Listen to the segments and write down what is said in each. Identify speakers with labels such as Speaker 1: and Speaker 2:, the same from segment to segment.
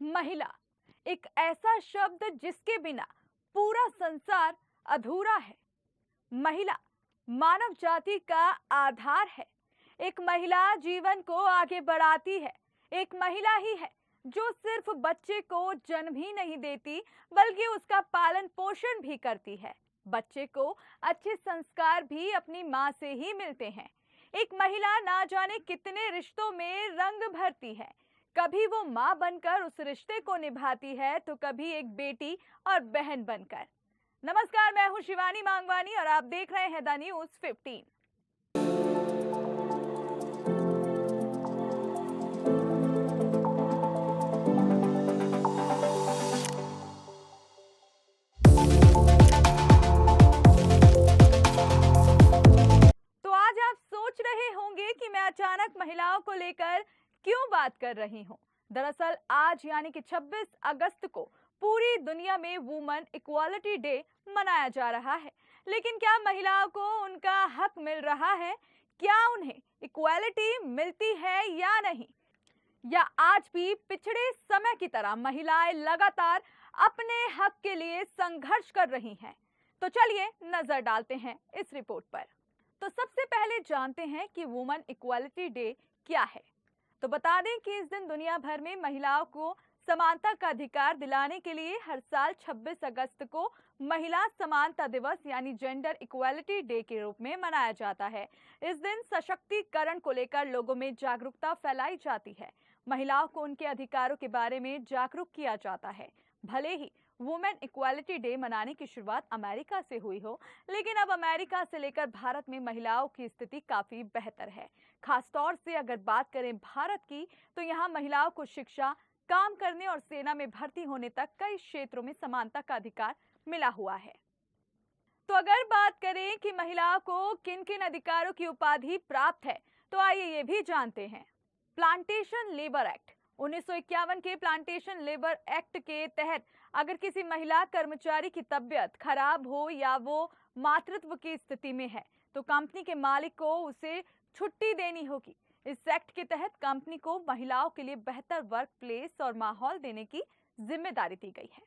Speaker 1: महिला एक ऐसा शब्द जिसके बिना पूरा संसार अधूरा है। महिला मानव जाति का आधार है। एक महिला जीवन को आगे बढ़ाती है। एक महिला ही है जो सिर्फ बच्चे को जन्म ही नहीं देती बल्कि उसका पालन पोषण भी करती है। बच्चे को अच्छे संस्कार भी अपनी माँ से ही मिलते हैं। एक महिला ना जाने कितने रिश्तों में रंग भरती है। कभी वो माँ बनकर उस रिश्ते को निभाती है तो कभी एक बेटी और बहन बनकर। नमस्कार, मैं हूँ शिवानी मांगवानी और आप देख रहे हैं द न्यूज 15। तो आज आप सोच रहे होंगे कि मैं अचानक महिलाओं को लेकर क्यों बात कर रही हूँ। दरअसल आज यानी कि 26 अगस्त को पूरी दुनिया में वुमेन इक्वालिटी डे मनाया जा रहा है। लेकिन क्या महिलाओं को उनका हक मिल रहा है? क्या उन्हें इक्वालिटी मिलती है या नहीं? या आज भी पिछड़े समय की तरह महिलाएं लगातार अपने हक के लिए संघर्ष कर रही हैं? तो चलिए नजर डालते हैं इस रिपोर्ट पर। तो सबसे पहले जानते हैं कि वुमेन इक्वालिटी डे क्या है। तो बता दें कि इस दिन दुनिया भर में महिलाओं को समानता का अधिकार दिलाने के लिए हर साल 26 अगस्त को महिला समानता दिवस यानी जेंडर इक्वालिटी डे के रूप में मनाया जाता है। इस दिन सशक्तिकरण को लेकर लोगों में जागरूकता फैलाई जाती है। महिलाओं को उनके अधिकारों के बारे में जागरूक किया जाता है। भले ही वुमेन इक्वालिटी डे मनाने की शुरुआत अमेरिका से हुई हो, लेकिन अब अमेरिका से लेकर भारत में महिलाओं की स्थिति काफी बेहतर है। खासतौर से अगर बात करें भारत की, तो यहाँ महिलाओं को शिक्षा, काम करने और सेना में भर्ती होने तक कई क्षेत्रों में समानता का अधिकार मिला हुआ है। तो अगर बात करें कि महिलाओं को किन किन अधिकारों की उपाधि प्राप्त है, तो आइए ये भी जानते हैं। प्लांटेशन लेबर एक्ट 1951 के प्लांटेशन लेबर एक्ट के तहत अगर किसी महिला कर्मचारी की तबीयत खराब हो या वो मातृत्व की स्थिति में है तो कंपनी के मालिक को उसे छुट्टी देनी होगी। इस एक्ट के तहत कंपनी को महिलाओं के लिए बेहतर वर्क प्लेस और माहौल देने की जिम्मेदारी दी गई है।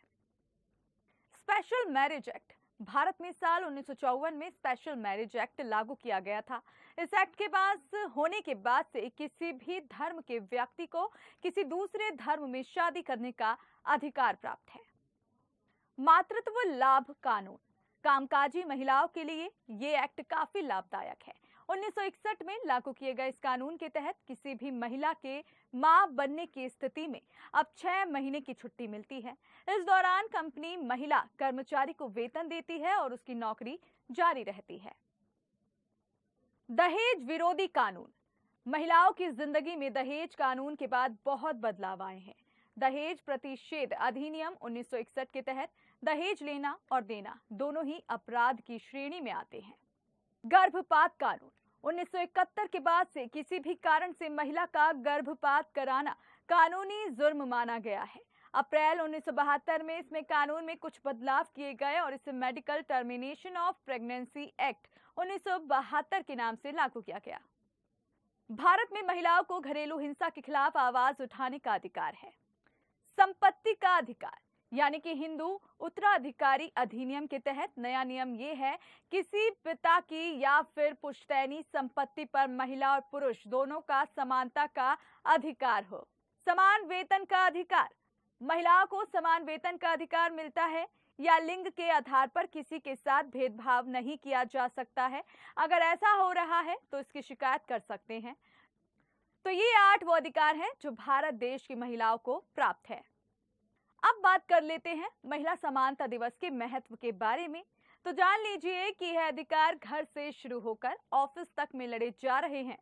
Speaker 1: स्पेशल मैरिज एक्ट भारत में साल 1954 में स्पेशल मैरिज एक्ट लागू किया गया था। इस एक्ट के पास होने के बाद से किसी भी धर्म के व्यक्ति को किसी दूसरे धर्म में शादी करने का अधिकार प्राप्त है। मातृत्व लाभ कानून कामकाजी महिलाओं के लिए ये एक्ट काफी लाभदायक है। 1961 में लागू किए गए इस कानून के तहत किसी भी महिला के मां बनने की स्थिति में अब 6 महीने की छुट्टी मिलती है। इस दौरान कंपनी महिला कर्मचारी को वेतन देती है और उसकी नौकरी जारी रहती है। दहेज विरोधी कानून महिलाओं की जिंदगी में दहेज कानून के बाद बहुत बदलाव आए हैं। दहेज प्रतिषेध अधिनियम 1961 के तहत दहेज लेना और देना दोनों ही अपराध की श्रेणी में आते हैं। गर्भपात कानून 1971 के बाद से किसी भी कारण से महिला का गर्भपात कराना कानूनी जुर्म माना गया है। अप्रैल 1972 में इसमें कानून में कुछ बदलाव किए गए और इसे medical termination of pregnancy act 1972 के नाम से लागू किया गया। भारत में महिलाओं को घरेलू हिंसा के खिलाफ आवाज उठाने का अधिकार है। संपत्ति का अधिकार यानी कि हिंदू उत्तराधिकारी अधिनियम के तहत नया नियम ये है, किसी पिता की या फिर पुश्तैनी संपत्ति पर महिला और पुरुष दोनों का समानता का अधिकार हो। समान वेतन का अधिकार महिलाओं को समान वेतन का अधिकार मिलता है या लिंग के आधार पर किसी के साथ भेदभाव नहीं किया जा सकता है। अगर ऐसा हो रहा है तो इसकी शिकायत कर सकते हैं। तो ये 8 वो अधिकार हैं जो भारत देश की महिलाओं को प्राप्त है। अब बात कर लेते हैं महिला समानता दिवस के महत्व के बारे में। तो जान लीजिए कि यह अधिकार घर से शुरू होकर ऑफिस तक में लड़े जा रहे हैं,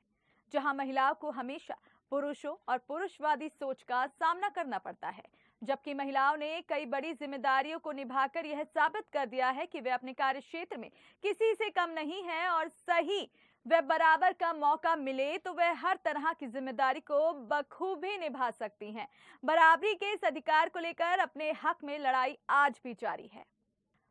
Speaker 1: जहां महिलाओं को हमेशा पुरुषों और पुरुषवादी सोच का सामना करना पड़ता है, जबकि महिलाओं ने कई बड़ी जिम्मेदारियों को निभाकर यह साबित कर दिया है कि वे अपने कार्य क्षेत्र में किसी से कम नहीं है और सही वे बराबर का मौका मिले तो वे हर तरह की जिम्मेदारी को बखूबी निभा सकती हैं। बराबरी के इस अधिकार को लेकर अपने हक में लड़ाई आज भी जारी है।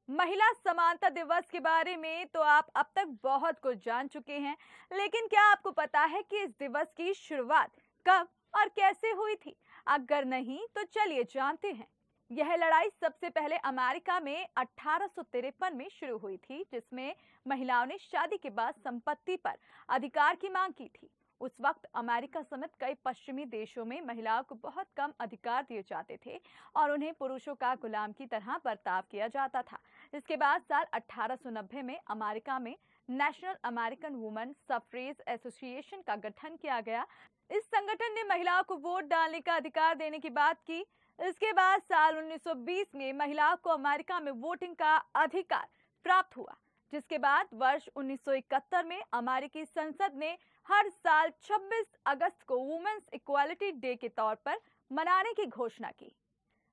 Speaker 1: महिला समानता दिवस के बारे में तो आप अब तक बहुत कुछ जान चुके हैं, लेकिन क्या आपको पता है कि इस दिवस की शुरुआत कब और कैसे हुई थी? अगर नहीं तो चलिए जानते हैं। यह लड़ाई सबसे पहले अमेरिका में 1853 में शुरू हुई थी, जिसमें महिलाओं ने शादी के बाद संपत्ति पर अधिकार की मांग की थी। उस वक्त अमेरिका समेत कई पश्चिमी देशों में महिलाओं को बहुत कम अधिकार दिए जाते थे और उन्हें पुरुषों का गुलाम की तरह बर्ताव किया जाता था। इसके बाद साल 1890 में अमेरिका में national American women suffrage association का गठन किया गया। इस संगठन ने महिलाओं को वोट डालने का अधिकार देने की बात की। इसके बाद साल 1920 में महिलाओं को अमेरिका में वोटिंग का अधिकार प्राप्त हुआ, जिसके बाद वर्ष 1971 में अमेरिकी संसद ने हर साल 26 अगस्त को वुमेन्स इक्वालिटी डे के तौर पर मनाने की घोषणा की।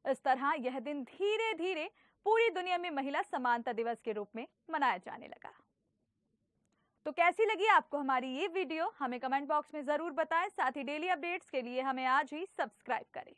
Speaker 1: इस तरह यह दिन धीरे धीरे पूरी दुनिया में महिला समानता दिवस के रूप में मनाया जाने लगा। तो कैसी लगी आपको हमारी ये वीडियो, हमें कमेंट बॉक्स में जरूर बताएं। साथ ही डेली अपडेट्स के लिए हमें आज ही सब्सक्राइब करें।